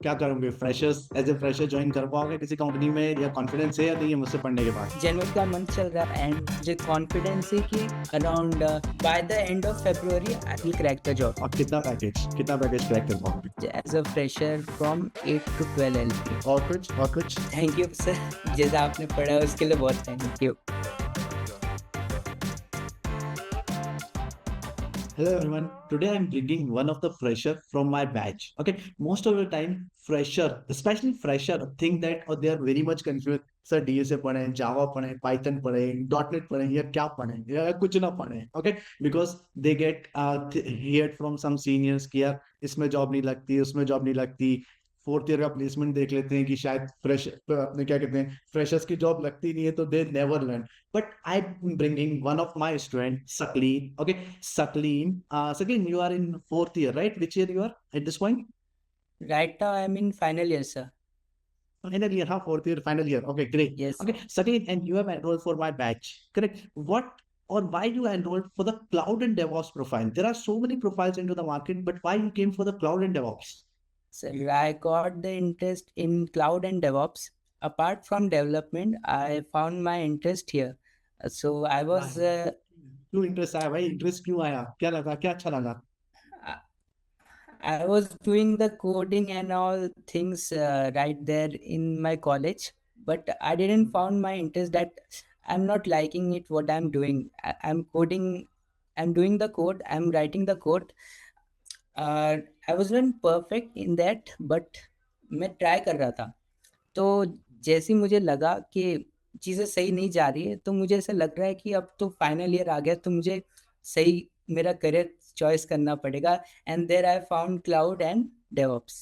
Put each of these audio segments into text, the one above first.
क्या करोगे? Freshers as a fresher join कर पाओगे किसी कंपनी में, या कॉन्फिडेंस है या नहीं है मुझसे पढ़ने के बाद? जनवरी का मंथ चल रहा है एंड मुझे कॉन्फिडेंस है कि around by the end of February I will crack the job और कितना पैकेज क्रैक कर पाओगे? As a fresher from 8 to 12 LP। और कुछ? थैंक यू सर, जैसा आपने पढ़ा उसके लिए बहुत thank you. Hello everyone. Today I'm bringing one of the fresher from my batch. Okay, most of the time fresher, especially fresher, think that or they are very much confused. Sir, DSA पढ़े, Java पढ़े, Python पढ़े, .NET पढ़े, या क्या पढ़े, या कुछ ना पढ़े. Okay, because they get heard from some seniors कि यार इसमें जॉब नहीं लगती, उसमें जॉब नहीं लगती. फोर्थ ईयर का प्लेसमेंट देख लेते हैं कि शायद फ्रेश अपने क्या कहते हैं फ्रेशर्स की जॉब लगती नहीं है, तो they never learn. But I'm bringing one of my student, Sakleen. Okay, Sakleen, you are in fourth year, right? Which year you are at this point? Right now I am in final year sir. Final year, huh? Fourth year, final year. Okay, great. Yes. Okay, Sakleen, and you have enrolled for my batch, correct? What or why you enrolled for the cloud and DevOps profile? There are so many profiles into the market, but why you came for the cloud and DevOps? So I got the interest in cloud and DevOps. Apart from development, I found my interest here. So I was Why? क्यों interest आया भाई? Interest क्यों आया? क्या लगा? क्या अच्छा लगा? I was doing the coding and all things right there in my college, but I didn't found my interest that I'm not liking it what I'm doing. I'm coding, I'm doing the code, I'm writing the code. I wasn't perfect in that, but मैं try कर रहा था। तो जैसे ही मुझे लगा कि चीज़ें सही नहीं जा रही है, तो मुझे ऐसा लग रहा है कि अब तो फाइनल ईयर आ गया, तो मुझे सही मेरा करियर चॉइस करना पड़ेगा। And there I found cloud and DevOps.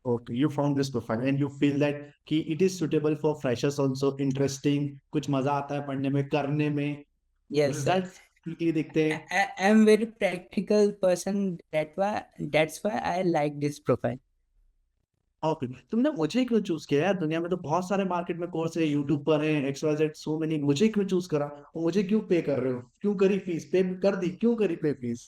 Okay, you found this profile and you feel that कि it is suitable for freshers also, interesting, कुछ मजा आता है पढ़ने में, करने में, यस सर। रिजल्ट्स क्लिकली दिखते हैं. I am very practical person, that's why I like this profile. Okay, तुमने मुझे क्यों चूज किया यार? दुनिया में तो बहुत सारे मार्केट में कोर्स है, यूट्यूब पर है, XYZ, सो मेनी. मुझे क्यों चूज करा और मुझे क्यों पे कर रहे हो? क्यों करी फीस पे कर दी? क्यों करी पे फीस?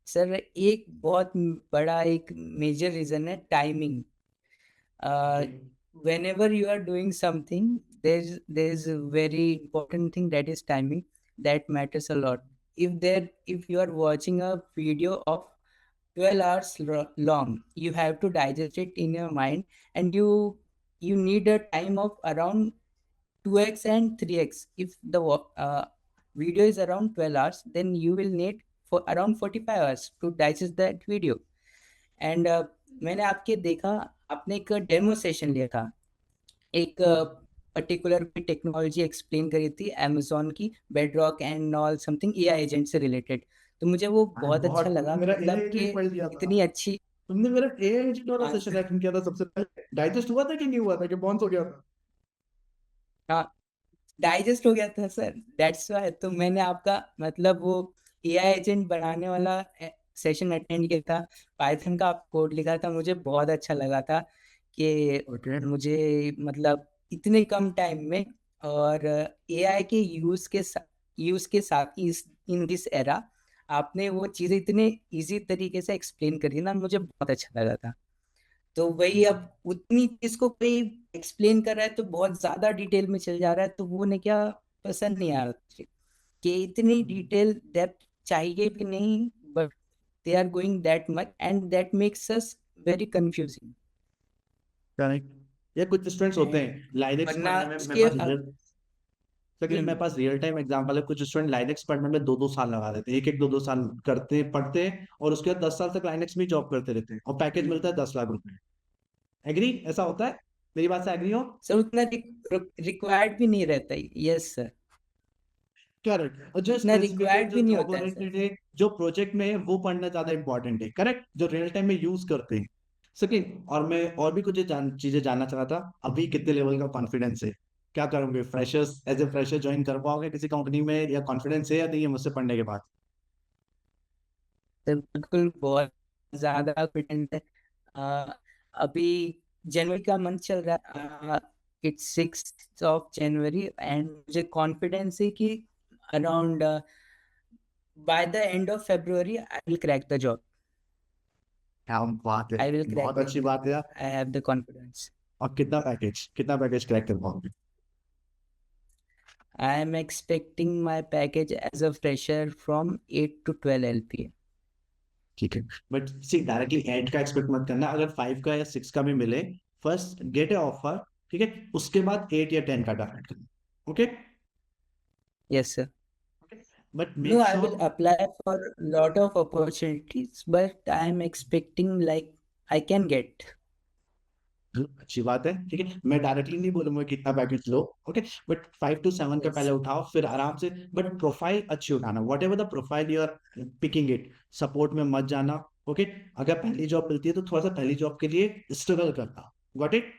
सर एक बहुत बड़ा एक मेजर रीजन है timing. Whenever you are doing something, there's a very important thing, that is timing, that matters a lot. If you are watching a video of 12 hours long, you have to digest it in your mind, and you need a time of around 2x and 3x. If the video is around 12 hours, then you will need for around 45 hours to digest that video. And मैंने आपके देखा, आपने एक demo session लिया था, एक particular technology explain करी थी अमेजोन की, bedrock and all something AI agent से रिलेटेड। तो मुझे वो भाई बहुत अच्छा बहुत, लगा, तुमने मेरा मतलब एआई कि पढ़ लिया था. इतनी अच्छी। तुमने मेरा एआई वाला हाँ सेशन अटेंड किया था सबसे पहले. डाइजेस्ट हुआ था कि नहीं हुआ था, कि बॉन्स हो गया था? हाँ, डाइजेस्ट हो गया था सर, दैट्स वाई तो मैंने आपका मतलब वो एआई एजेंट बनाने वाला सेशन अटेंड किया था। पाइथन का आप कोड लिखा था, मुझे बहुत अच्छा लगा था कि ओके. मुझे मतलब इतने कम टाइम में और एआई के यूज के साथ इस इन दिस एरा आपने वो चीज़ें इतने इजी तरीके से एक्सप्लेन करी ना, मुझे बहुत अच्छा लगा था। तो वही, अब उतनी चीज को कोई एक्सप्लेन कर रहा है तो बहुत ज्यादा डिटेल में चल जा रहा है, तो वो ने क्या पसंद नहीं आ रहा मुझे, कि इतनी डिटेल डेप्थ चाहिए कि नहीं, but they are going that much and that makes us very confusing. Correct. या कुछ स्टूडेंट्स होते एंड हैं लाइनेक्स वरना पढ़ने में मेरे उसके पास लेकिन मेरे पास रियल टाइम एग्जांपल है. कुछ स्टूडेंट लाइनेक्स पढ़ने में 2-2 साल लगा देते हैं, एक एक 2-2 साल करते हैं, पढ़ते हैं, और उसके बाद 10 साल तक लाइनेक्स में जॉब करते रहते हैं, और पैकेज मिलता है 10 लाख रुपए. एग्री? ऐसा होता है? मेरी बात से एग्री हो? सर उतना रिक्वायर्ड भी नहीं रहता। Yes sir, correct. और जो उतना स्पेसिफिक है, रिक्वायर्ड जो भी नहीं जॉब होता है सर। ओरिएंटेड है, जो प्रोजेक्ट में है, वो पढ़ना ज्यादा इंपॉर्टेंट है. करेक्ट, जो रियल टाइम में यूज करते हैं. सेकंड, और मैं और भी कुछ चीजें जानना चाह रहा था. अभी कितने लेवल का कॉन्फिडेंस है? क्या करोगे? Freshers as a fresher join कर पाओगे किसी कंपनी में, या कॉन्फिडेंस है या नहीं है मुझसे पढ़ने के बाद? सर बिल्कुल, बहुत ज्यादा कॉन्फिडेंट है। अ, अभी जनवरी का मंथ चल रहा है, इट्स 6 जनवरी, एंड मुझे कॉन्फिडेंस है कि around by the end of February I will crack the job. क्या बात है, I will crack बहुत the अच्छी code. बात है यार। I have the confidence. और कितना पैकेज क्रैक कर पाओगे? I am expecting my package as a fresher from 8 to 12 LPA. ठीक है, बट सी डायरेक्टली 8 का एक्सपेक्ट मत करना, अगर 5 का या 6 का भी मिले, फर्स्ट गेट ए ऑफर, ठीक है, उसके बाद 8 या 10 का टारगेट करना। Okay, Yes, sir. But No, make I will sure. apply for lot of opportunities, but I am expecting like I can get. अच्छी बात है, ठीक है, मैं डायरेक्टली नहीं बोलूंगा कि इतना package low. Okay, but 5 to 7 का पहले Yes. उठाओ, फिर आराम से, बट प्रोफाइल अच्छी उठाना, whatever the profile you are picking it, support में मत जाना। ओके, अगर पहली जॉब मिलती है तो थोड़ा सा पहली जॉब के लिए स्ट्रगल करना। Got it?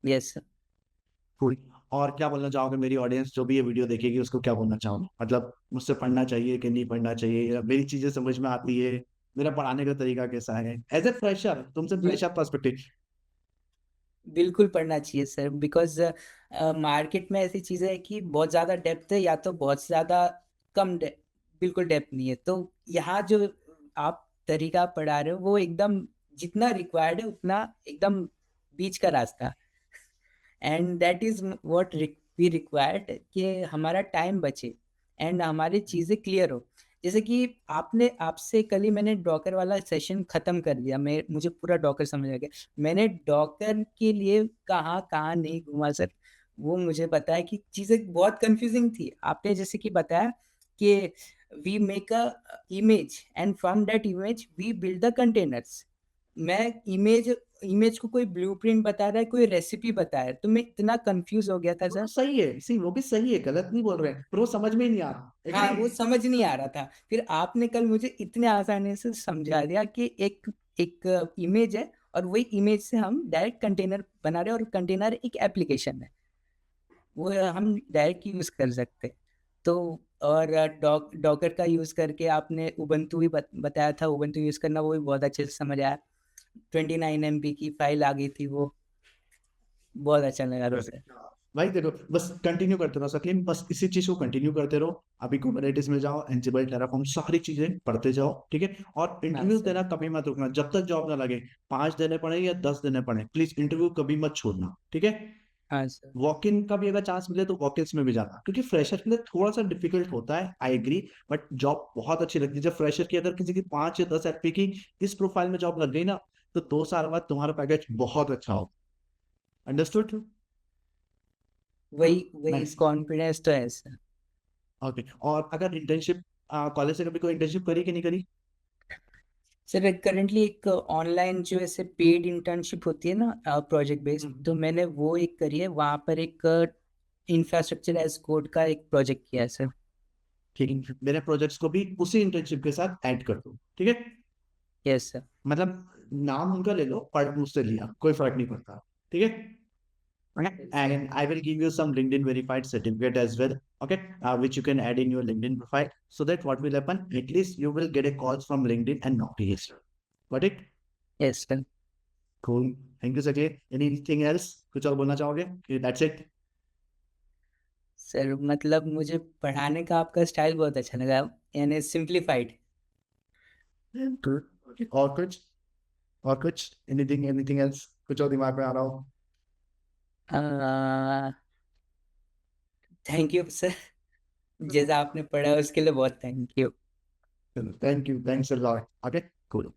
Yes, sir. पूरी। और क्या बोलना चाहोगे मेरी ऑडियंस जो भी ये वीडियो देखेगी, उसको क्या बोलना चाहोगे, मतलब मुझसे पढ़ना चाहिए कि नहीं पढ़ना चाहिए, या मेरी चीजें समझ में आती है, मेरा पढ़ाने का तरीका कैसा है, एज ए फ्रेशर, तुमसे बिल, फ्रेशर पर्सपेक्टिव? बिल्कुल पढ़ना चाहिए सर, बिकॉज मार्केट में ऐसी चीज़ें है कि बहुत ज़्यादा डेप्थ है या तो बहुत ज़्यादा कम डेप्थ, बिल्कुल डेप्थ नहीं है। तो यहाँ जो आप तरीका पढ़ा रहे हो वो एकदम जितना रिक्वायर्ड है उतना एकदम बीच का रास्ता, and that is what we required कि हमारा टाइम बचे एंड हमारी चीज़ें क्लियर हो। जैसे कि आपसे कल ही मैंने डॉकर वाला सेशन खत्म कर दिया, मैं मुझे पूरा डॉकर समझ आ गया। मैंने डॉकर के लिए कहाँ कहाँ नहीं घूमा सर, वो मुझे पता है कि चीज़ें बहुत कंफ्यूजिंग थी। आपने जैसे कि बताया कि we make a image and from that image we build the containers. मैं इमेज इमेज को कोई ब्लूप्रिंट बता रहा है, कोई रेसिपी बता रहा है, तो मैं इतना कंफ्यूज हो गया था वो तो सर। सही है, सी वो भी सही है, गलत नहीं बोल रहे हैं, पर वो समझ में ही नहीं आ रहा। हाँ, एग्री? वो समझ नहीं आ रहा था। फिर आपने कल मुझे इतने आसानी से समझा दिया कि एक एक इमेज है और वही इमेज से हम डायरेक्ट कंटेनर बना रहे हैं, और कंटेनर एक एप्लीकेशन है, वो हम डायरेक्ट यूज कर सकते हैं। तो और डॉकर का यूज करके आपने उबंटू भी बताया था, उबंटू यूज करना, वो भी बहुत अच्छे से समझ आया। 29 MB की फाइल आ गई थी, वो बहुत अच्छा लगा था सर। भाई देखो, बस कंटिन्यू करते रहो सकीम, बस इसी चीज को कंटिन्यू करते रहो। अभी कुबरनेटिस में जाओ, एंसिबल, टेराफॉर्म, सारी चीजें पढ़ते जाओ, ठीक है, और हाँ इंटरव्यू सर। देना कभी मत रुकना, जब तक जॉब ना लगे। 5 देने पड़े या 10 देने पड़े, प्लीज इंटरव्यू कभी मत छोड़ना, ठीक है। हाँ सर। वॉक इन का भी अगर चांस मिले तो वॉक इन में भी जाना, क्योंकि फ्रेशर के लिए थोड़ा सा डिफिकल्ट होता है, आई एग्री, बट जॉब बहुत अच्छी लगती है जब फ्रेशर की, अगर किसी की 5 या 10 एफपी की इस प्रोफाइल में जॉब लग गई ना, तो 2 साल बाद तुम्हारा पैकेज बहुत अच्छा हो। अंडरस्टूड? वही वही नाइस। कॉन्फिडेंस तो है सर। ओके, और अगर इंटर्नशिप, कॉलेज से कभी कोई इंटर्नशिप करी कि नहीं करी? सर करेंटली एक ऑनलाइन जो ऐसे पेड इंटर्नशिप होती है ना, प्रोजेक्ट बेस्ड, हम्म। तो मैंने वो एक करी है। वहाँ पर एक इंफ्रास्ट्रक्चर एज कोड का एक प्रोजेक्ट किया है सर। ठीक है, मेरे प्रोजेक्ट्स को भी उसी इंटर्नशिप के साथ ऐड कर दो, ठीक है। Yes sir. मतलब नाम उनका ले लो, पर मुझसे लिया कोई फर्क नहीं पड़ता, ठीक है। Okay, yes sir. and I will give you some LinkedIn verified certificate as well. Okay, which you can add in your LinkedIn profile, so that what will happen? At least you will get a calls from LinkedIn and not TS. Got it? Yes sir. Cool. Thank you, Sakil. Anything else? कुछ और बोलना चाहोगे? Okay, that's it. Sir मतलब मुझे पढ़ाने का आपका style बहुत अच्छा लगा, यानी सिंप्लीफाइड। Good. Okay. और कुछ? Anything else? कुछ और दिमाग में आ रहा हो? थैंक यू सर, जैसा आपने पढ़ा उसके लिए बहुत thank you. Thank you. Thanks a lot. Okay. Cool.